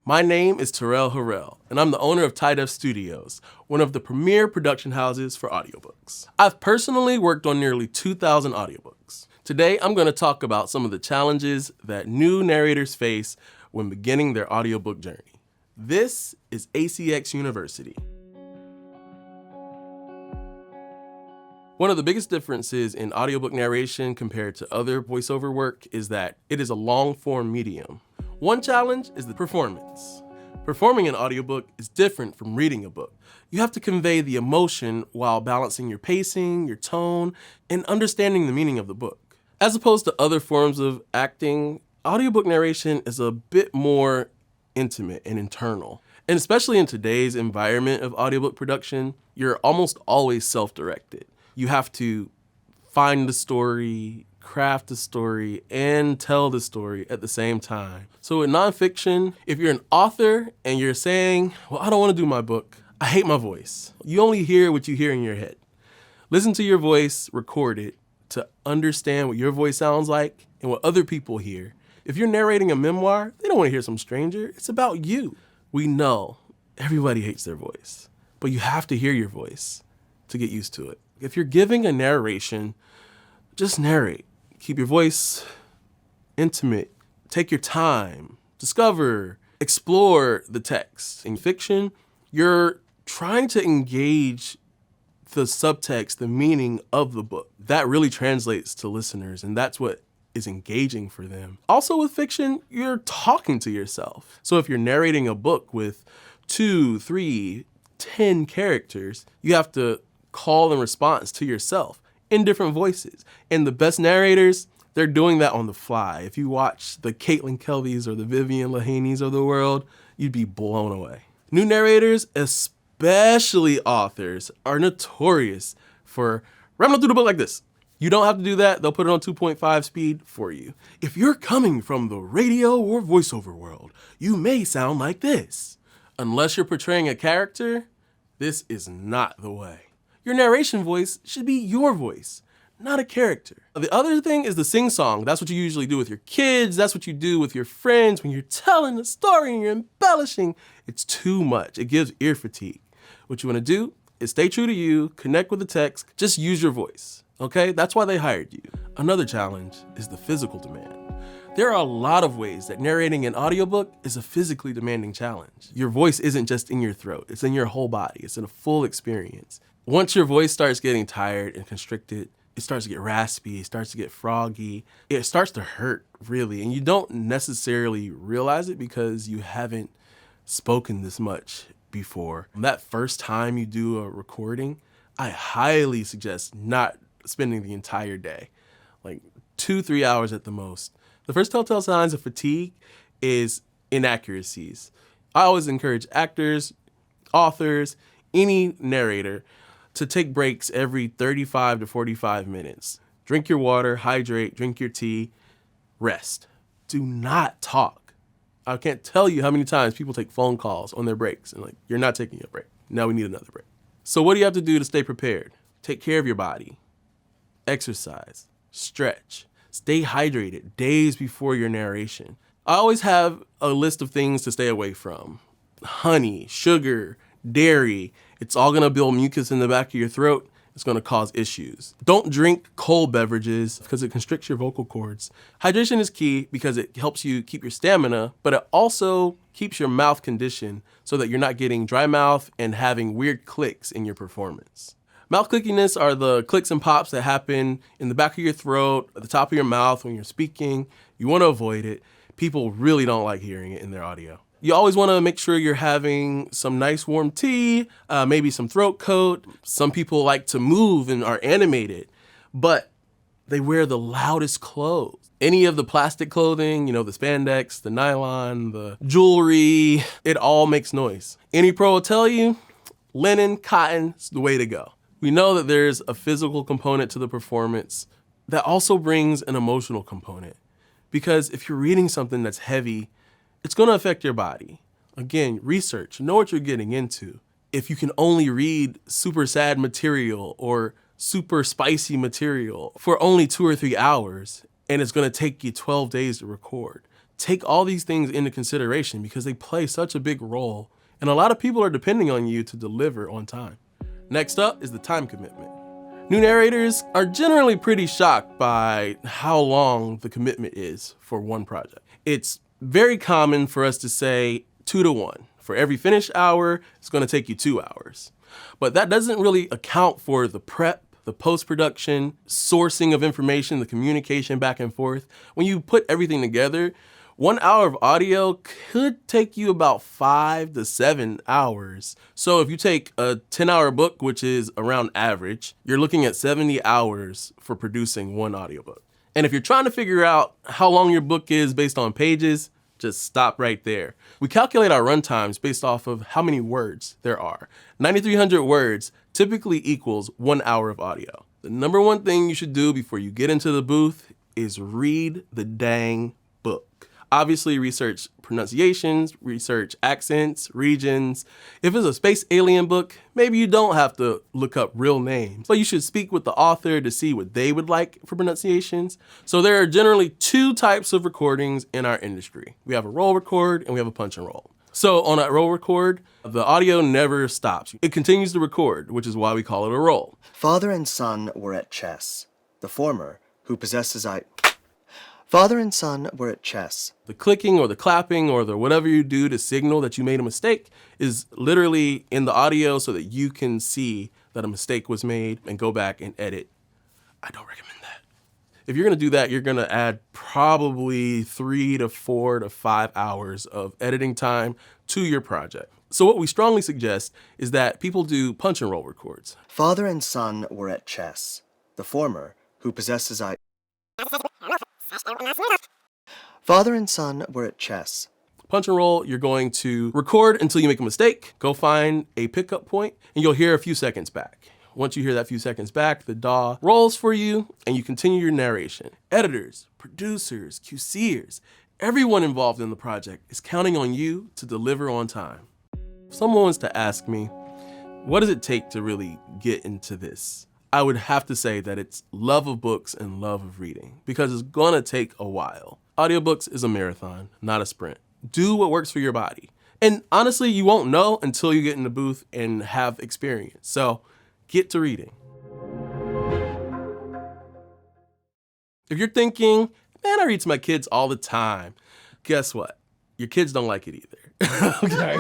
My name is Tyrrell Harrell, and I'm the owner of TYDEF Studios, one of the premier production houses for audiobooks. I've personally worked on nearly 2,000 audiobooks. Today, I'm going to talk about some of the challenges that new narrators face when beginning their audiobook journey. This is ACX University. One of the biggest differences in audiobook narration compared to other voiceover work is that it is a long-form medium. One challenge is the performance. Performing an audiobook is different from reading a book. You have to convey the emotion while balancing your pacing, your tone, and understanding the meaning of the book. As opposed to other forms of acting, audiobook narration is a bit more intimate and internal. And especially in today's environment of audiobook production, you're almost always self-directed. You have to find the story, craft the story, and tell the story at the same time. So in nonfiction, if you're an author and you're saying, well, I don't want to do my book, I hate my voice. You only hear what you hear in your head. Listen to your voice, record it to understand what your voice sounds like and what other people hear. If you're narrating a memoir, they don't want to hear some stranger. It's about you. We know everybody hates their voice, but you have to hear your voice to get used to it. If you're giving a narration, just narrate. Keep your voice intimate. Take your time. Discover, explore the text. In fiction, you're trying to engage the subtext, the meaning of the book. That really translates to listeners, and that's what is engaging for them. Also with fiction, you're talking to yourself. So if you're narrating a book with 2, 3, 10 characters, you have to call and response to yourself in different voices. And the best narrators, they're doing that on the fly. If you watch the Caitlin Kelbys or the Vivian Lahanys of the world, you'd be blown away. New narrators, especially authors, are notorious for rambling through the book like this. You don't have to do that. They'll put it on 2.5 speed for you. If you're coming from the radio or voiceover world, you may sound like this. Unless you're portraying a character, this is not the way. Your narration voice should be your voice, not a character. The other thing is the sing-song. That's what you usually do with your kids. That's what you do with your friends when you're telling a story and you're embellishing. It's too much. It gives ear fatigue. What you want to do is stay true to you, connect with the text, just use your voice, okay? That's why they hired you. Another challenge is the physical demand. There are a lot of ways that narrating an audiobook is a physically demanding challenge. Your voice isn't just in your throat, it's in your whole body. It's in a full experience. Once your voice starts getting tired and constricted, it starts to get raspy, it starts to get froggy, it starts to hurt, really. And you don't necessarily realize it because you haven't spoken this much before. That first time you do a recording, I highly suggest not spending the entire day, like 2-3 hours at the most. The first telltale signs of fatigue is inaccuracies. I always encourage actors, authors, any narrator to take breaks every 35 to 45 minutes. Drink your water, hydrate, drink your tea, rest. Do not talk. I can't tell you how many times people take phone calls on their breaks and like, you're not taking a break. Now we need another break. So what do you have to do to stay prepared? Take care of your body. Exercise, stretch, stay hydrated days before your narration. I always have a list of things to stay away from. Honey, sugar, dairy, it's all gonna build mucus in the back of your throat. It's gonna cause issues. Don't drink cold beverages because it constricts your vocal cords. Hydration is key because it helps you keep your stamina, but it also keeps your mouth conditioned so that you're not getting dry mouth and having weird clicks in your performance. Mouth clickiness are the clicks and pops that happen in the back of your throat, at the top of your mouth when you're speaking. You wanna avoid it. People really don't like hearing it in their audio. You always want to make sure you're having some nice warm tea, maybe some throat coat. Some people like to move and are animated, but they wear the loudest clothes. Any of the plastic clothing, you know, the spandex, the nylon, the jewelry, it all makes noise. Any pro will tell you, linen, cotton is the way to go. We know that there's a physical component to the performance that also brings an emotional component. Because if you're reading something that's heavy, it's gonna affect your body. Again, research, know what you're getting into. If you can only read super sad material or super spicy material for only 2 or 3 hours, and it's gonna take you 12 days to record, take all these things into consideration because they play such a big role, and a lot of people are depending on you to deliver on time. Next up is the time commitment. New narrators are generally pretty shocked by how long the commitment is for one project. It's very common for us to say 2 to 1. For every finished hour, it's going to take you 2 hours. But that doesn't really account for the prep, the post-production, sourcing of information, the communication back and forth. When you put everything together, 1 hour of audio could take you about 5 to 7 hours. So if you take a 10-hour book, which is around average, you're looking at 70 hours for producing one audiobook. And if you're trying to figure out how long your book is based on pages, just stop right there. We calculate our runtimes based off of how many words there are. 9,300 words typically equals 1 hour of audio. The number one thing you should do before you get into the booth is read the dang book. Obviously, research pronunciations, research accents, regions. If it's a space alien book, maybe you don't have to look up real names, but you should speak with the author to see what they would like for pronunciations. So there are generally 2 types of recordings in our industry. We have a roll record and we have a punch and roll. So on a roll record, the audio never stops. It continues to record, which is why we call it a roll. Father and son were at chess. The former, who possesses Father and son were at chess. The clicking or the clapping or the whatever you do to signal that you made a mistake is literally in the audio so that you can see that a mistake was made and go back and edit. I don't recommend that. If you're gonna do that, you're gonna add probably 3 to 4 to 5 hours of editing time to your project. So what we strongly suggest is that people do punch and roll records. Father and son were at chess. The former, who possesses Father and son were at chess. Punch and roll, you're going to record until you make a mistake, go find a pickup point, and you'll hear a few seconds back. Once you hear that few seconds back, the DAW rolls for you, and you continue your narration. Editors, producers, QCers, everyone involved in the project is counting on you to deliver on time. If someone wants to ask me, what does it take to really get into this? I would have to say that it's love of books and love of reading, because it's gonna take a while. Audiobooks is a marathon, not a sprint. Do what works for your body. And honestly, you won't know until you get in the booth and have experience. So get to reading. If you're thinking, man, I read to my kids all the time, guess what? Your kids don't like it either. Okay.